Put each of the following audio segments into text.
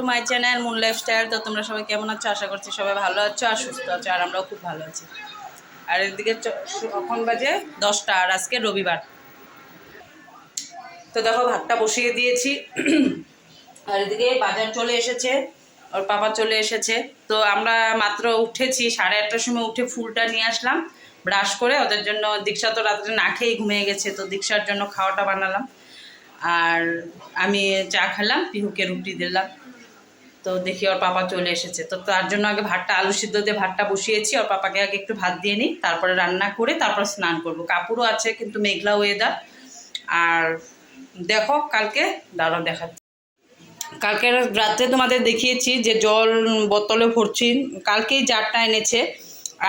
My channel moon lifestyle. তো তোমরা সবাই কেমন আছো? আশা করছি সবাই ভালো আছো আর সুস্থ আছো, আর আমরাও খুব ভালো আছি। আর এদিকে এখন বাজে 10টা, আর আজকে রবিবার। তো দেখো ভাতটা বসিয়ে দিয়েছি। আর এদিকে বাজার চলে এসেছে, ওর পাপা চলে এসেছে। তো আমরা মাত্র উঠেছি, 8:30টার সময় উঠে ফুলটা নিয়ে আসলাম ব্রাশ করে ওদের জন্য। দীক্ষা তো রাত্রে না খেয়েই ঘুমিয়ে গেছে, তো দীক্ষার জন্য খাওয়াটা বানালাম আর আমি চা খেলাম, পিহুকে রুটি দিলাম। তো দেখি ওর পাপা চলে এসেছে, তো তার জন্য আগে ভাতটা আলু সিদ্ধ দিয়ে ভাতটা বসিয়েছি। ওর পাপাকে আগে একটু ভাত দিয়ে নিই, তারপরে রান্না করে তারপর স্নান করব। কাপড়ও আছে কিন্তু মেঘলা ওয়েদার। আর দেখো কালকে দাঁড়াও দেখাচ্ছি। কালকে রাত্রে তোমাদের দেখিয়েছি যে জল বোতলে ভরছি, কালকেই জারটা এনেছে।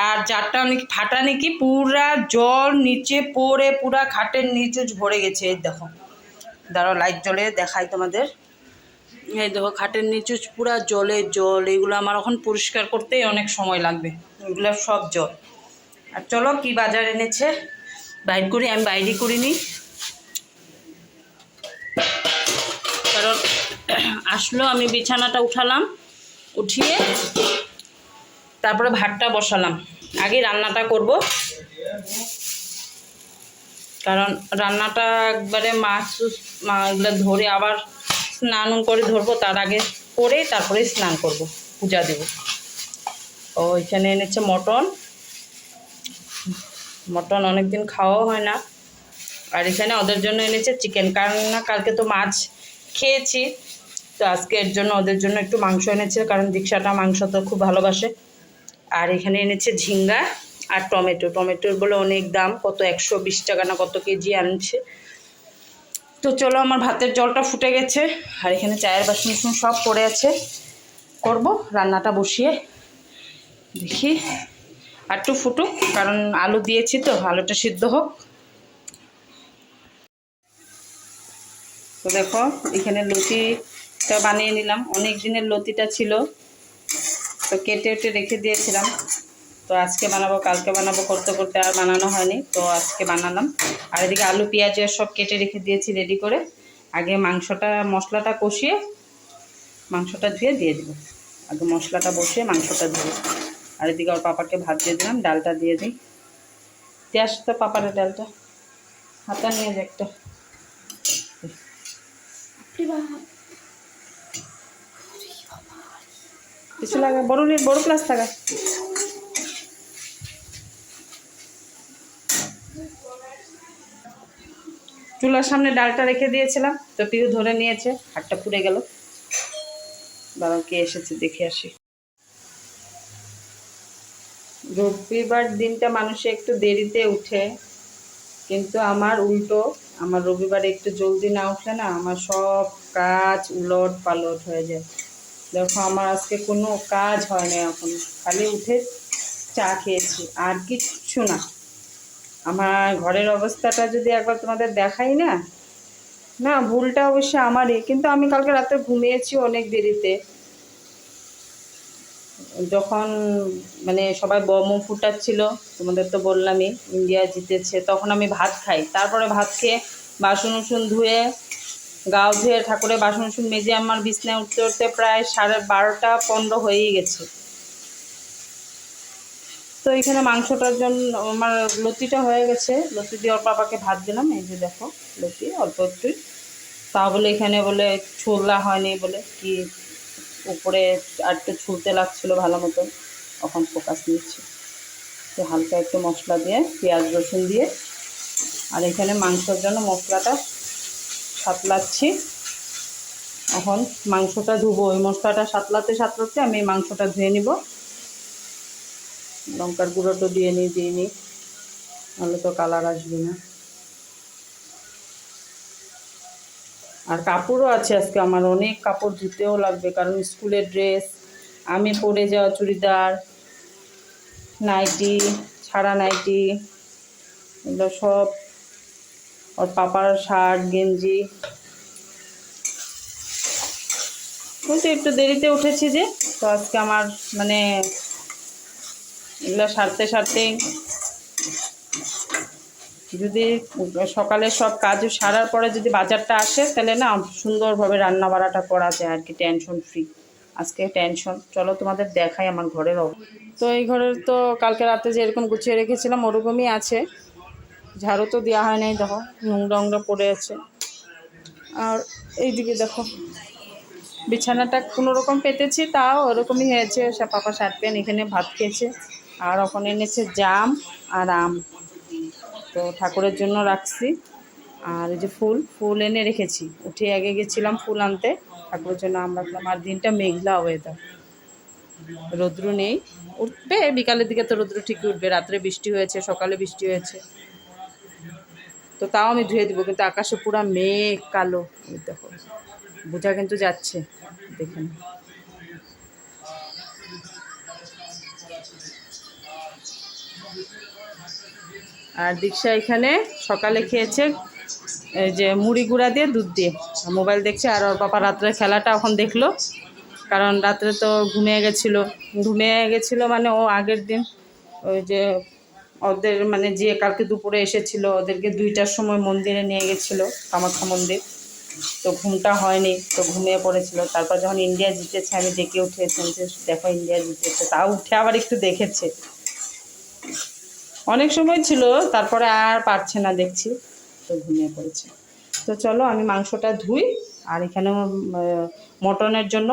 আর জারটা অনেক ফাটা নাকি, পুরা জল নিচে পড়ে পুরা খাটের নিচে ভরে গেছে। এই দেখো, দাঁড়াও লাইট জ্বলে দেখাই তোমাদের। এই দেখো খাটের নিচে পুরা জলে জল। এগুলো আমার এখন পরিষ্কার করতেই অনেক সময় লাগবে, এগুলো সব জল। আর চলো কি বাজার এনেছে বাইর করি, আমি বাইরে করিনি কারণ আসলো। আমি বিছানাটা উঠালাম, উঠিয়ে তারপরে ভাতটা বসালাম। আগে রান্নাটা করব, কারণ রান্নাটা একবারে মাছ এগুলো ধরে আবার স্নান করে ধরবো, তার আগে করে তারপরে স্নান করব, পূজা দেব। ও এখানে এনেছে মটন। মটন অনেকদিন খাওয়াও হয় না। আর এখানে ওদের জন্য এনেছে চিকেন, কারণ না কালকে তো মাছ খেয়েছি, তো আজকে এর জন্য ওদের জন্য একটু মাংস এনেছে, কারণ দীক্ষাটা মাংস তো খুব ভালোবাসে। আর এখানে এনেছে ঝিঙ্গা আর টমেটো। টমেটোর বলে অনেক দাম, কত 120 টাকা না কত কেজি আনছে। তো চলো, আমার ভাতের জলটা ফুটে গেছে আর এখানে চায়ের বাসন সব পড়ে আছে। করব রান্নাটা বসিয়ে দেখি আর একটু ফুটুক, কারণ আলু দিয়েছি তো, আলুটা সিদ্ধ হোক। তো দেখো এখানে লতিটা বানিয়ে নিলাম, অনেক দিনের লতিটা ছিল, তো কেটে কেটে রেখে দিয়েছিলাম। তো আজকে বানাবো, কালকে বানাবো করতে করতে আর বানানো হয়নি, তো আজকে বানালাম। আর এদিকে আলু পেঁয়াজ সব কেটে রেখে দিয়েছি রেডি করে। আগে মশলাটা কষিয়ে মাংসটা ধুয়ে দিয়ে দেবো। আগে মশলাটা বসিয়ে মাংসটা ধুয়ে। আর এদিকে ওর পাপাকে ভাত দিয়ে দিলাম, ডালটা দিয়ে দিই। দিয়ে আসতে পাপারের ডালটা হাতা নিয়ে যে একটা কিছু লাগা, বড় ক্লাস থাকা। চুলার সামনে ডালটা রেখে দিয়েছিলাম, তো পিউ ধরে নিয়েছে, হাতটা পুড়ে গেল। বাবা কে এসেছে দেখে আসি। রবিবার দিনটা মানুষে একটু দেরিতে উঠে, কিন্তু আমার উল্টো। আমার রবিবারে একটু জলদি না উঠলে না আমার সব কাজ উলট পালট হয়ে যায়। দেখো আমার আজকে কোনো কাজ হয় না, এখন খালি উঠে চা খেয়েছি আর কিচ্ছু না। আমার ঘরের অবস্থাটা যদি একবার তোমাদের দেখাই না, না ভুলটা অবশ্যই আমারই, কিন্তু আমি কালকে রাতে ঘুমিয়েছি অনেক দেরিতে। যখন মানে সবাই বোম ফুটাচ্ছিল, তোমাদের তো বললামই ইন্ডিয়া জিতেছে, তখন আমি ভাত খাই। তারপরে ভাত খেয়ে বাসন উসুন ধুয়ে গাও ধুয়ে ঠাকুরের বাসন উসুন মেজে আমার বিছনায় উঠতে উঠতে প্রায় 12:15 হয়েই গেছে। তো এখানে মাংসটার জন্য আমার লতিটা হয়ে গেছে, লতি দিয়ে ওর বাবাকে ভাত দিলাম। এই যে দেখো লতি অল্প একটু, তা বলে এখানে বলে ছোলা হয়নি বলে কি উপরে আর একটু ছুলতে লাগছিলো ভালো মতো, এখন ফোকাস নিচ্ছি। তো হালকা একটু মশলা দিয়ে পেঁয়াজ রসুন দিয়ে, আর এখানে মাংসর জন্য মশলাটা সাতলাচ্ছি। এখন মাংসটা ধুবো, ওই মশলাটা সাতলাতে সাতলাতে আমি মাংসটা ধুয়ে নিব। লঙ্কার গুঁড়োটা দিয়ে নিই, নাহলে তো কালার আসবে না। আর কাপড়ও আছে আজকে আমার, অনেক কাপড় ধুতেও লাগবে, কারণ স্কুলের ড্রেস, আমি পরে যাওয়া চুড়িদার, নাইটি, ছাড়া নাইটি, এগুলো সব, ওর পাপার শার্ট গেঞ্জি। কিন্তু একটু দেরিতে উঠেছি যে, তো আজকে আমার মানে এগুলো সারতে যদি সকালে সব কাজ সারার পরে যদি বাজারটা আসে, তাহলে না সুন্দরভাবে রান্না বাড়াটা করা যায় আর কি, টেনশন ফ্রি। আজকে টেনশন। চলো তোমাদের দেখাই আমার ঘরের অবস্থা। তো এই ঘরের তো কালকে রাতে যেরকম গুছিয়ে রেখেছিলাম ওরকমই আছে। ঝাড়ু তো দেওয়া হয় নাই, দেখো নোংরা নোংরা পড়ে আছে। আর এইদিকে দেখো বিছানাটা কোনো রকম পেতেছি, তাও ওরকমই হয়েছে। সে পাপা শার্ট প্যান্ট এখানে ভাত খেয়েছে। আর ওখানে এনেছে জাম আর আম, তো ঠাকুরের জন্য রাখছি। আর এই যে ফুল ফুল এনে রেখেছি, উঠে আগে গেছিলাম ফুল আনতে, ঠাকুরের জন্য আম রাখলাম। আর দিনটা মেঘলা ওয়েদার, রৌদ্র নেই। উঠবে বিকালের দিকে, তো রৌদ্র ঠিকই উঠবে। রাত্রে বৃষ্টি হয়েছে, সকালে বৃষ্টি হয়েছে, তো তাও আমি ধুয়ে দিব। কিন্তু আকাশে পুরো মেঘ কালো, এই দেখো বোঝা কিন্তু যাচ্ছে, দেখেন। আর দীক্ষা এখানে সকালে খেয়েছে এই যে মুড়ি গুঁড়া দিয়ে দুধ দিয়ে, মোবাইল দেখছে। আর ওর বাবা রাত্রে খেলাটা এখন দেখলো, কারণ রাত্রে তো ঘুমিয়ে গেছিলো মানে ও আগের দিন ওই যে ওদের মানে যে কালকে দুপুরে এসেছিল ওদেরকে 2টার সময় মন্দিরে নিয়ে গেছিলো, কামাখ্যা মন্দির। তো ঘুমটা হয়নি, তো ঘুমিয়ে পড়েছিল। তারপর যখন ইন্ডিয়া জিতেছে আমি ডেকে উঠেছিলাম যে দেখো ইন্ডিয়া জিতেছে, তাও উঠে আবার একটু দেখেছে। অনেক সময় ছিল, তারপরে আর পারছে না দেখছি, তো ঘুমিয়ে পড়েছে। তো চলো আমি মাংসটা ধুই। আর এখানেও মটনের জন্য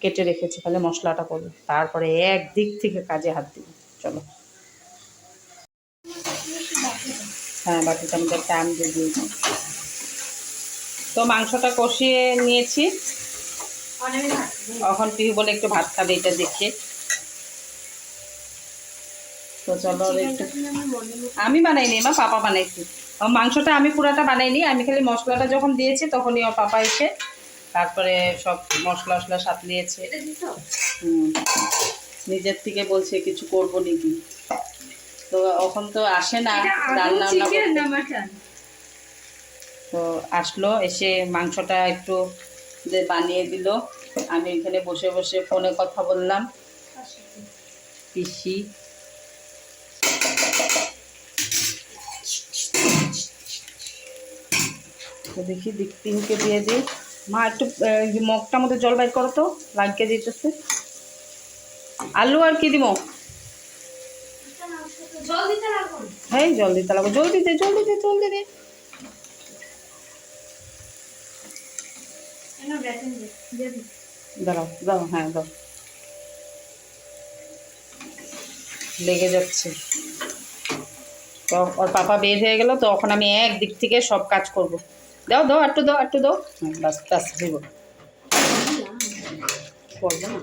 কেটে রেখেছি, তাহলে মশলাটা করবো, তারপরে একদিক থেকে কাজে হাত দিব। চলো। হ্যাঁ বাটিটা আমাদের টাইম দিয়ে দিয়েছি। তো মাংসটা কষিয়ে নিয়েছি, এখন পিহু বলে একটু ভাত খাবে এটা দেখে। তো চলো একটু, আমি বানাইনি মা, পাপা বানাইছি। মাংসটা আমি পুরাটা বানাইনি, আমি খালি মশলাটা যখন দিয়েছি তখনই ওর পাপা এসে তারপরে সব মশলা টশলা সাতলিয়েছে। নিজের থেকে বলছে কিছু করবো নাকি, তো এখন তো আসে না রান্না করতে। তো আসলো, এসে মাংসটা একটু বানিয়ে দিল। আমি এখানে বসে বসে ফোনে কথা বললাম, পিসি। তো দেখি পিহুকে দিয়ে দিই। মা একটু মগটার মধ্যে জল বাইর করো তো, লাগিয়ে দিতেছে। আলু আর কি দিব? হ্যাঁ জল দিতে লাগবো, জলদি দে জলদি দে জলদি দে। দাঁড়াও দাও, হ্যাঁ দাও, লেগে যাচ্ছে। তো ওর পাপা বের হয়ে গেল, তো এখন আমি একদিক থেকে সব কাজ করব। দাও দাও একটু দাও একটু দাও, বাস বাস দিব করবো না।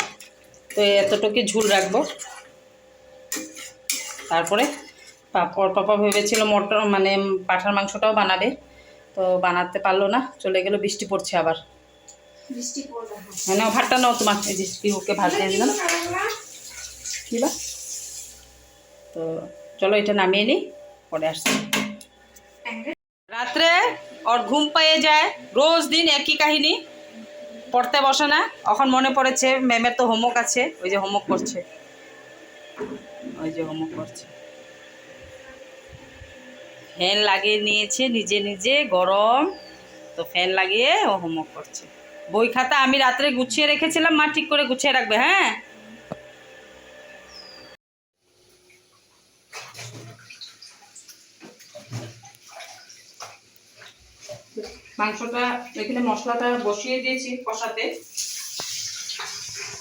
তো এতটুকু ঝুল রাখবো। তারপরে ওর পাপা ভেবেছিল মটর মানে পাঁঠার মাংসটাও বানাবে, তো বানাতে পারলো না, চলে গেল। বৃষ্টি পড়ছে আবার, হ্যাঁ নাও ভাতটা নাও তোমার, এই যে পিহুকে ভাত দিয়ে দিলাম। কি বা, তো চলো এটা নামিয়ে নিই, পরে আসছি। রাত্রে ওর ঘুম পেয়ে যায়, রোজ দিন একই কাহিনী, পড়তে বসে না। এখন মনে পড়েছে ম্যামের তো হোমওয়ার্ক আছে, ওই যে হোমওয়ার্ক করছে, ওই যে হোমওয়ার্ক করছে। ফ্যান লাগিয়ে নিয়েছে নিজে নিজে, গরম, তো ফ্যান লাগিয়ে ও হোমওয়ার্ক করছে। বই খাতা আমি রাত্রে গুছিয়ে রেখেছিলাম, মা ঠিক করে গুছিয়ে রাখবে। হ্যাঁ মাংসটা এখানে মশলাটা বসিয়ে দিয়েছি কষাতে।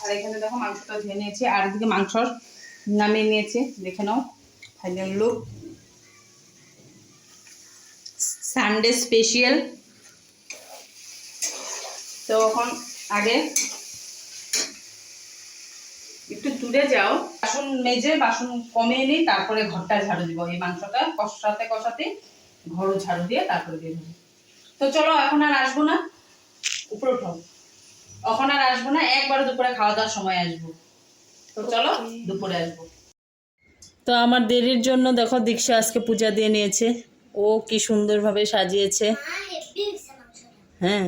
আর এখানে দেখো মাংসটা ধুয়ে নিয়েছি, আর এদিকে মাংস নামিয়ে নিয়েছি। দেখে নাও ফাইনাল লুক, সানডে স্পেশাল। তো এখন আগে একটু দূরে যাও, বাসন মেজে বাসন কমিয়ে নিই, তারপরে ঘরটা ঝাড়ু দিব। এই মাংসটা কষাতে কষাতে ঘরও ঝাড়ু দিয়ে তারপরে বের হবো। তো চলো এখন আর আসবো না, উপরে উঠাও, এখন আর আসবো না, একবার দুপুরে খাওয়া দাওয়ার সময় আসবো। তো চলো দুপুরে আসবো। তো আমার দেরির জন্য দেখো দীক্ষা আজকে পূজা দিয়ে নিয়েছে, ও কি সুন্দরভাবে সাজিয়েছে। হ্যাঁ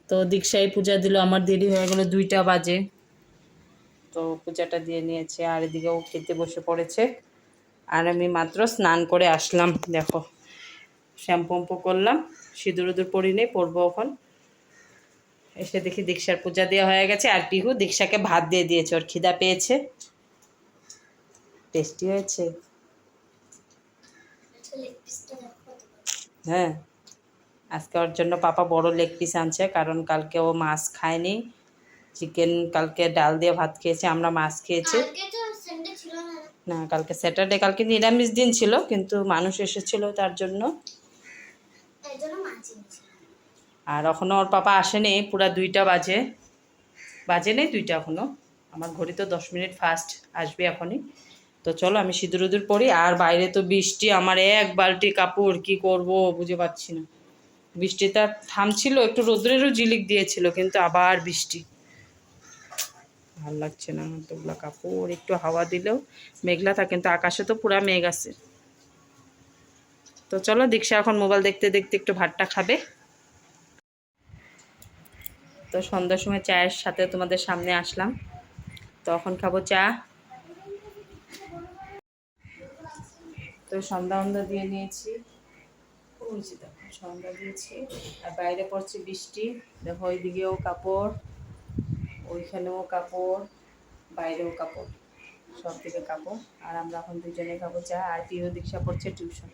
তো দীক্ষায় পূজা দিল, আমার দেরি হয়ে গেল, 2টা বাজে। তো পূজাটা দিয়ে নিয়েছে, আর এদিকে ও খেতে বসে পড়েছে। আর আমি মাত্র স্নান করে আসলাম, দেখো শ্যাম্পু করলাম, সিঁদুর উদুর পরি নেই, পরবো এখন। এসে দেখি দীক্ষার পূজা দেওয়া হয়ে গেছে, আর পিহু দীক্ষাকে ভাত দিয়ে দিয়েছে, ওর খিদা পেয়েছে। টেস্টি হয়েছে। হ্যাঁ, আজকে ওর জন্য পাপা বড় লেগ পিস আনছে, কারণ কালকে ও মাছ খায়নি। চিকেন কালকে ডাল দিয়ে ভাত খেয়েছে, আমরা মাছ খেয়েছি। না, কালকে স্যাটারডে, কালকে নিরামিষ দিন ছিল, কিন্তু মানুষ এসেছিল তার জন্য। আর এখনও ওর পাপা আসেনি, পুরা 2টা বাজে নেই 2টা এখনও। আমার ঘড়ি তো 10 মিনিট ফাস্ট, আসবে এখনই। তো চলো আমি সিঁদুর উদুর পরি। আর বাইরে তো বৃষ্টি, আমার 1 বালতি কাপড় কি করব বুঝে পাচ্ছি না। বৃষ্টিটা থামছিল, একটু রোদ্রেরও ঝিলিক দিয়েছিল, কিন্তু আবার বৃষ্টি। ভাল লাগছে না আমার তোগুলা কাপড়, একটু হাওয়া দিলেও মেঘলা থাকে, কিন্তু আকাশে তো পুরা মেঘ আছে। তো চলো, দীক্ষা এখন মোবাইল দেখতে দেখতে একটু ভাতটা খাবে। তো সন্ধ্যার সময় চায়ের সাথে তোমাদের সামনে আসলাম, তখন খাবো চা। তো সন্ধ্যা দিয়ে নিয়েছি, দেখো সন্ধ্যা দিয়েছি, আর বাইরে পড়ছে বৃষ্টি। দেখো ওইদিকেও কাপড়, ওইখানেও কাপড়, বাইরেও কাপড়, সব দিকে কাপড়। আর আমরা এখন দুজনে খাবো চা, আর প্রিয় দীক্ষা পড়ছে টিউশন।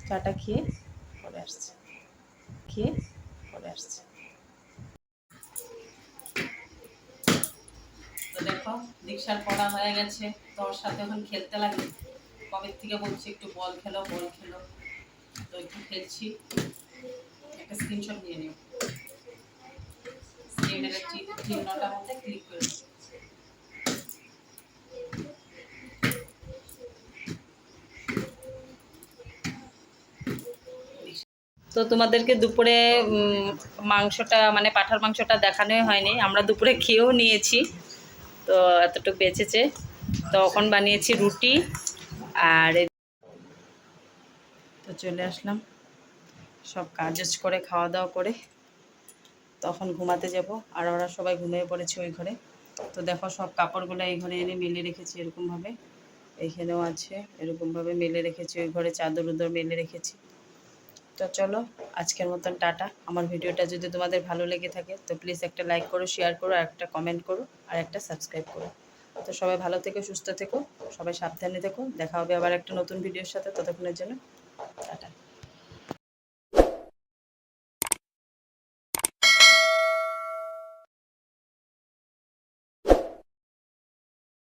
চাটা খেয়ে পরে আসছে, তো দেখো দীক্ষার পড়া হয়ে গেছে, তোর সাথে এখন খেলতে লাগে। কবে থেকে বলছি একটু বল খেলো। তো একটু খেলছি। একটা স্ক্রিনশট নিয়ে নিও, স্ক্রিনের চিহ্নটার মধ্যে ক্লিক করে। তো তোমাদেরকে দুপুরে মাংসটা, মানে পাঁঠার মাংসটা দেখানোই হয়নি, আমরা দুপুরে খেয়েও নিয়েছি। তো এতটুকু বেঁচেছে, তখন বানিয়েছি রুটি। আর তো চলে আসলাম সব কাজ করে, খাওয়া দাওয়া করে তখন ঘুমাতে যাব। আর ওরা সবাই ঘুমিয়ে পড়েছে ওই ঘরে। তো দেখো সব কাপড়গুলো এই ঘরে এনে মেলে রেখেছি এরকমভাবে, এইখানেও আছে এরকমভাবে মেলে রেখেছি, ওই ঘরে চাদর উদর মেলে রেখেছি। তো চলো আজকের মতন টাটা। আমার ভিডিওটা যদি তোমাদের ভালো লেগে থাকে তো প্লিজ একটা লাইক করো, শেয়ার করো, আর একটা কমেন্ট করো, আর একটা সাবস্ক্রাইব করো। তো সবাই ভালো থেকো, সুস্থ থেকো, সবাই সাবধানে থেকো। দেখা হবে আবার একটা নতুন ভিডিওর সাথে, ততক্ষণের জন্য টাটা।